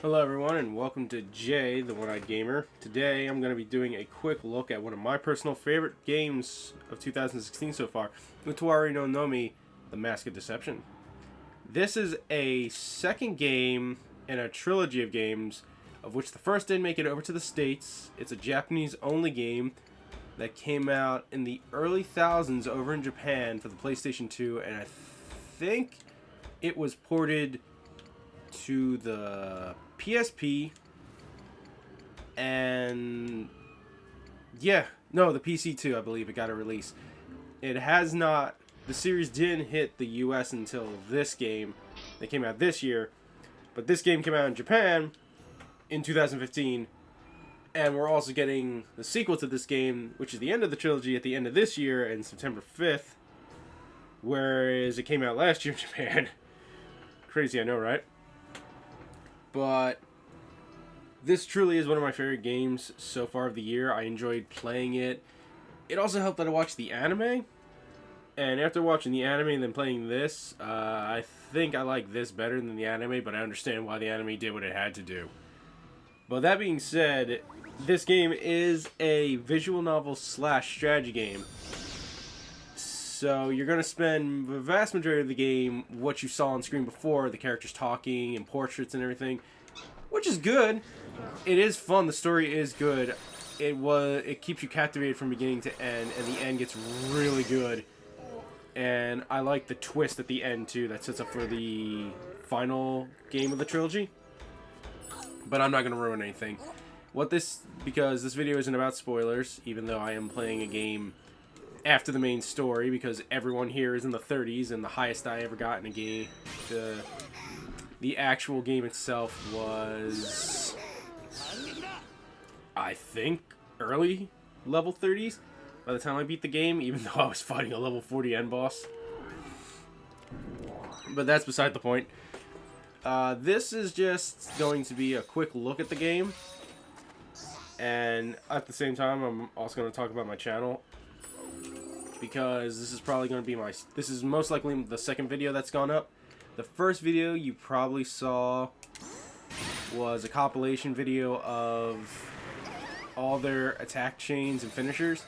Hello everyone and welcome to Jay, the One-Eyed Gamer. Today I'm going to be doing a quick look at one of my personal favorite games of 2016 so far, Utawarerumono the Mask of Deception. This is a second game in a trilogy of games, of which the first didn't make it over to the States. It's a Japanese-only game that came out in the early thousands over in Japan for the PlayStation 2, and I think it was ported to the PSP and the PC too. I believe it got a release. It has not. The series didn't hit the US until this game. They came out this year, but this game came out in Japan in 2015, and we're also getting the sequel to this game, which is the end of the trilogy, at the end of this year in September 5th, whereas it came out last year in Japan. Crazy, I know, right? But this truly is one of my favorite games so far of the year. I enjoyed playing it. It also helped that I watched the anime. And after watching the anime and then playing this, I think I like this better than the anime, but I understand why the anime did what it had to do. But that being said, this game is a visual novel / strategy game. So you're going to spend the vast majority of the game what you saw on screen before, the characters talking and portraits and everything, which is good. It is fun. The story is good. It keeps you captivated from beginning to end, and the end gets really good. And I like the twist at the end too that sets up for the final game of the trilogy. But I'm not going to ruin anything. Because this video isn't about spoilers, even though I am playing a game after the main story, because everyone here is in the 30s, and the highest I ever got in a game, the actual game itself was, I think, early level 30s by the time I beat the game, even though I was fighting a level 40 end boss. But that's beside the point. This is just going to be a quick look at the game, and at the same time I'm also going to talk about my channel, because this is probably going to be this is most likely the second video that's gone up. The first video you probably saw was a compilation video of all their attack chains and finishers,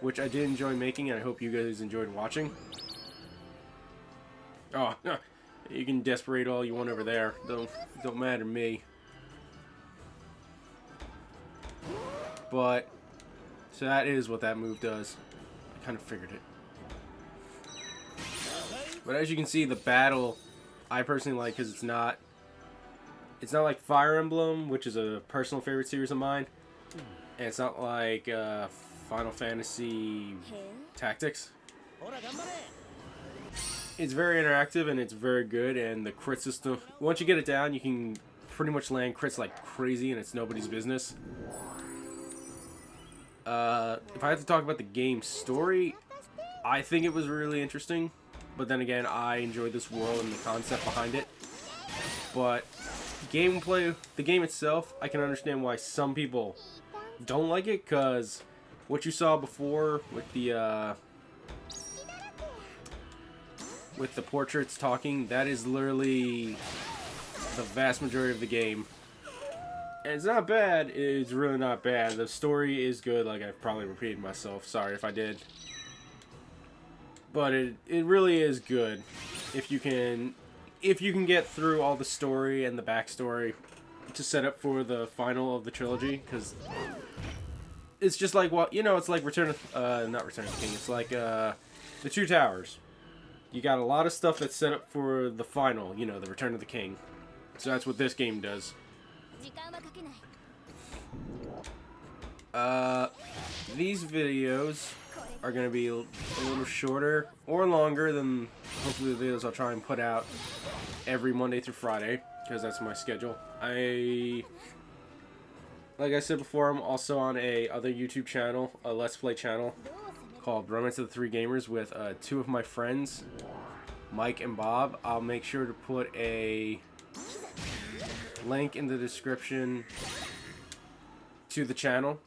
which I did enjoy making, and I hope you guys enjoyed watching. Oh, you can desperate all you want over there. Don't matter to me. But so that is what that move does. I kind of figured it. But as you can see, the battle I personally like, because it's not like Fire Emblem, which is a personal favorite series of mine, and it's not like Final Fantasy Tactics. It's very interactive and it's very good, and the crit system, once you get it down, you can pretty much land crits like crazy, and it's nobody's business. If I have to talk about the game story, I think it was really interesting, but then again, I enjoyed this world and the concept behind it. But gameplay, the game itself, I can understand why some people don't like it, because what you saw before with the portraits talking, that is literally the vast majority of the game. And it's not bad. It's really not bad. The story is good. Like, I've probably repeated myself. Sorry if I did. But it really is good if you can get through all the story and the backstory to set up for the final of the trilogy. Because it's just like, well, you know, it's like not Return of the King. It's like the Two Towers. You got a lot of stuff that's set up for the final, you know, the Return of the King. So that's what this game does. These videos are going to be a little shorter or longer than hopefully the videos I'll try and put out every Monday through Friday, because that's my schedule. Like I said before, I'm also on a other YouTube channel, a Let's Play channel called Romance of the Three Gamers, with two of my friends, Mike and Bob. I'll make sure to put a link in the description to the channel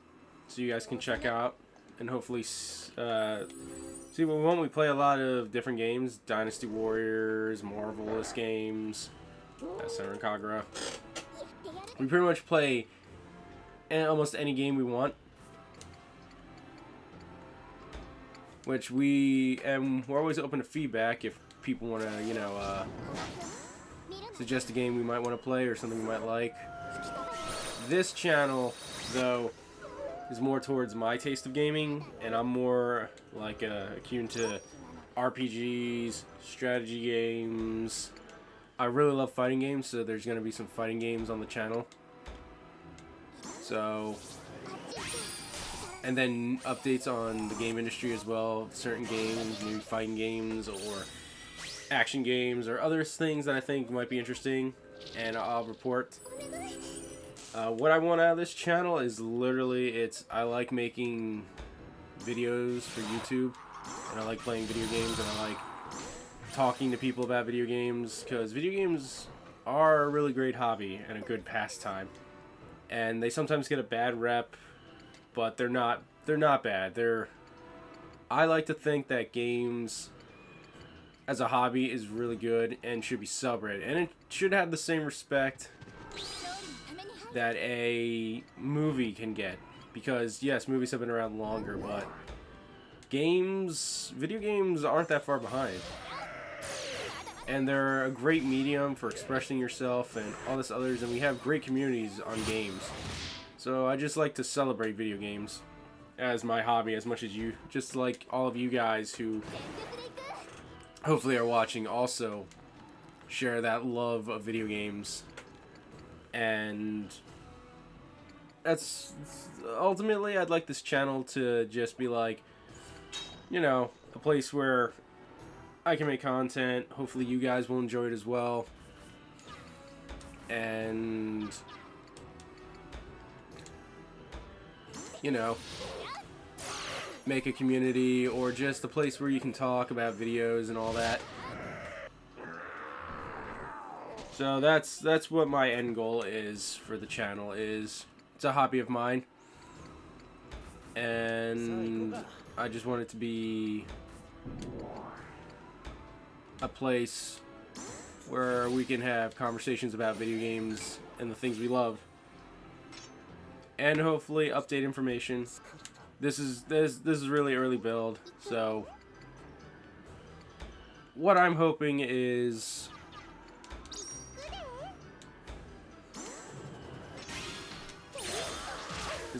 so you guys can check out and hopefully see what we want. We play a lot of different games: Dynasty Warriors, Marvelous games, Senran Kagura. We pretty much play almost any game we want. Which we're always open to feedback if people want to, you know, suggest a game we might want to play or something we might like. This channel, though, is more towards my taste of gaming, and I'm more like attuned to RPGs, strategy games. I really love fighting games, so there's going to be some fighting games on the channel. So, and then updates on the game industry as well, certain games, new fighting games or action games or other things that I think might be interesting, and I'll report. What I want out of this channel is literally, I like making videos for YouTube, and I like playing video games, and I like talking to people about video games, because video games are a really great hobby and a good pastime, and they sometimes get a bad rep, but they're not bad. I like to think that games as a hobby is really good and should be celebrated, and it should have the same respect that a movie can get, because yes, movies have been around longer, but video games aren't that far behind, and they're a great medium for expressing yourself and all this others, and we have great communities on games. So I just like to celebrate video games as my hobby as much as you, just like all of you guys who hopefully are watching also share that love of video games. And that's ultimately, I'd like this channel to just be like, you know, a place where I can make content. Hopefully you guys will enjoy it as well. And, you know, make a community or just a place where you can talk about videos and all that. So that's what my end goal is for the channel. It's a hobby of mine, and I just want it to be a place where we can have conversations about video games and the things we love, and hopefully update information. This is really early build, so what I'm hoping is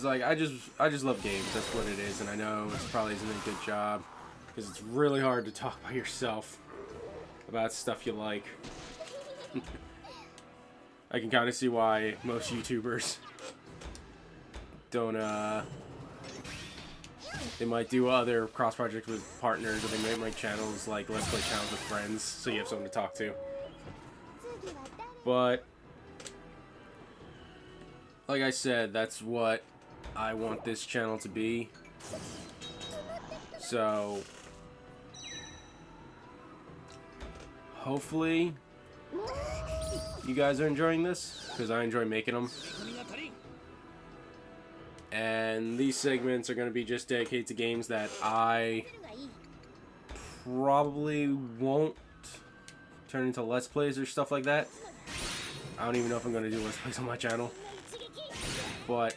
like I just love games. That's what it is, and I know it probably isn't a good job because it's really hard to talk by yourself about stuff you like. I can kind of see why most YouTubers don't they might do other cross projects with partners, or they might make channels like Let's Play channels with friends, so you have someone to talk to. But like I said, that's what I want this channel to be. So hopefully you guys are enjoying this, because I enjoy making them. And these segments are going to be just dedicated to games that I probably won't turn into Let's Plays or stuff like that. I don't even know if I'm going to do Let's Plays on my channel. But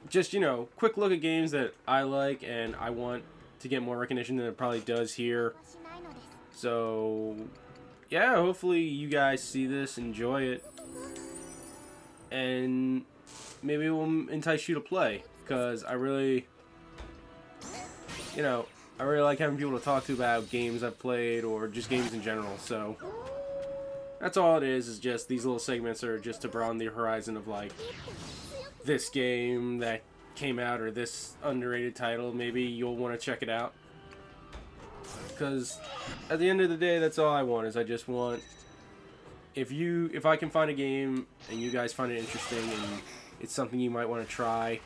just, you know, quick look at games that I like and I want to get more recognition than it probably does here. So yeah, hopefully you guys see this, enjoy it, and maybe it will entice you to play, because I really, you know, I really like having people to talk to about games I've played or just games in general. So that's all it is just these little segments are just to broaden the horizon of like this game that came out or this underrated title. Maybe you'll want to check it out, because at the end of the day, that's all I want. Is I just want, if I can find a game and you guys find it interesting and it's something you might want to try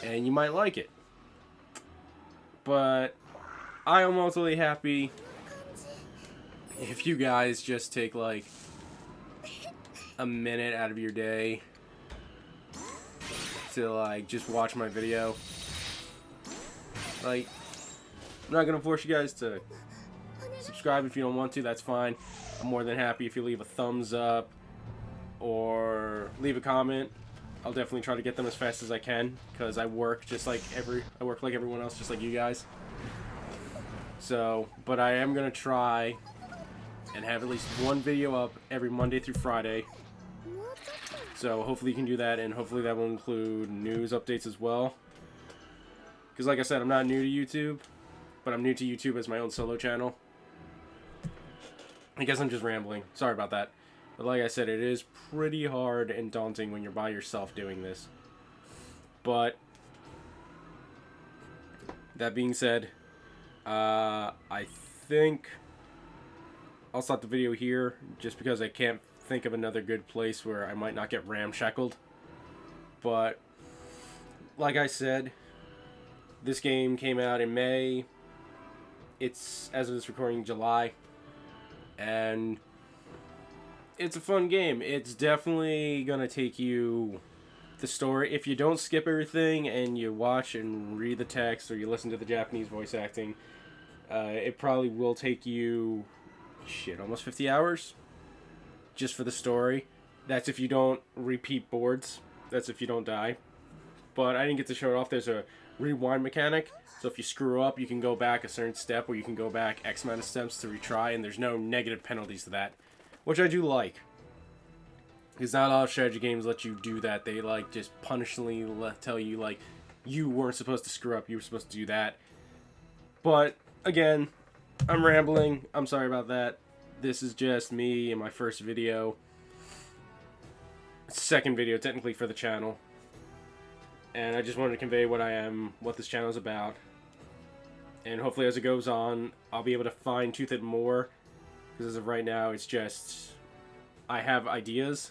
and you might like it. But I am ultimately happy if you guys just take like a minute out of your day to like just watch my video. Like, I'm not gonna force you guys to subscribe if you don't want to. That's fine. I'm more than happy if you leave a thumbs up or leave a comment. I'll definitely try to get them as fast as I can, because I work like everyone else, just like you guys. So, but I am gonna try and have at least one video up every Monday through Friday. So hopefully you can do that, and hopefully that will include news updates as well. Because like I said, I'm not new to YouTube, but I'm new to YouTube as my own solo channel. I guess I'm just rambling. Sorry about that. But like I said, it is pretty hard and daunting when you're by yourself doing this. But that being said, I think I'll stop the video here, just because I can't think of another good place where I might not get ramshackled. But like I said, this game came out in May. It's, as of this recording, July. And it's a fun game. It's definitely gonna take you the story. If you don't skip everything and you watch and read the text, or you listen to the Japanese voice acting, it probably will take you, almost 50 hours just for the story. That's if you don't repeat boards. That's if you don't die. But I didn't get to show it off. There's a rewind mechanic. So if you screw up, you can go back a certain step, or you can go back X amount of steps to retry, and there's no negative penalties to that. Which I do like. Because not all strategy games let you do that. They like just punishingly tell you like you weren't supposed to screw up, you were supposed to do that. But again, I'm rambling. I'm sorry about that. This is just me in my first video. Second video technically for the channel. And I just wanted to convey what this channel is about. And hopefully as it goes on, I'll be able to fine-tooth it more. Because as of right now, it's just, I have ideas,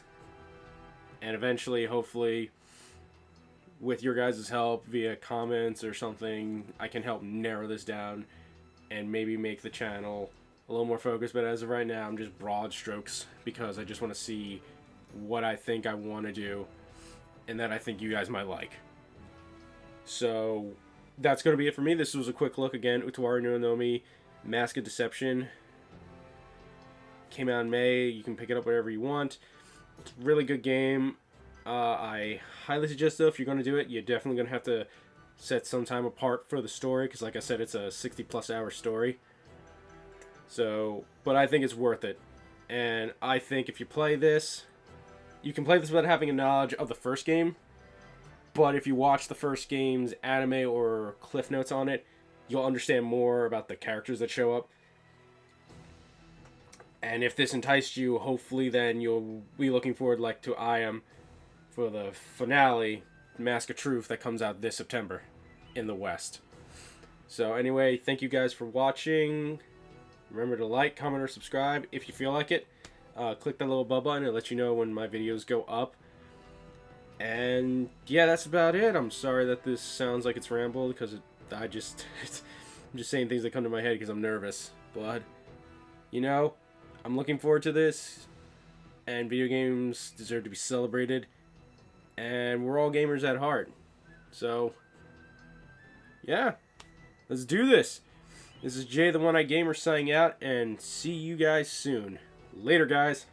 and eventually, hopefully, with your guys' help via comments or something, I can help narrow this down and maybe make the channel a little more focused. But as of right now, I'm just broad strokes, because I just want to see what I think I want to do and that I think you guys might like. So that's going to be it for me. This was a quick look again. Utawarerumono Mask of Deception. Came out in May. You can pick it up wherever you want. It's a really good game. I highly suggest, though, if you're going to do it, you're definitely going to have to set some time apart for the story, because like I said, it's a 60+ hour story. So, but I think it's worth it. And I think if you play this, you can play this without having a knowledge of the first game. But if you watch the first game's anime or cliff notes on it, you'll understand more about the characters that show up. And if this enticed you, hopefully then you'll be looking forward, like to I am, for the finale, Mask of Truth, that comes out this September in the West. So anyway, thank you guys for watching. Remember to like, comment, or subscribe if you feel like it. Click that little bell button. It'll let you know when my videos go up. And yeah, that's about it. I'm sorry that this sounds like it's rambled, because I'm just saying things that come to my head because I'm nervous. But, you know, I'm looking forward to this, and video games deserve to be celebrated, and we're all gamers at heart. So, yeah, let's do this. This is Jay, the One-Eyed Gamer, signing out, and see you guys soon. Later, guys.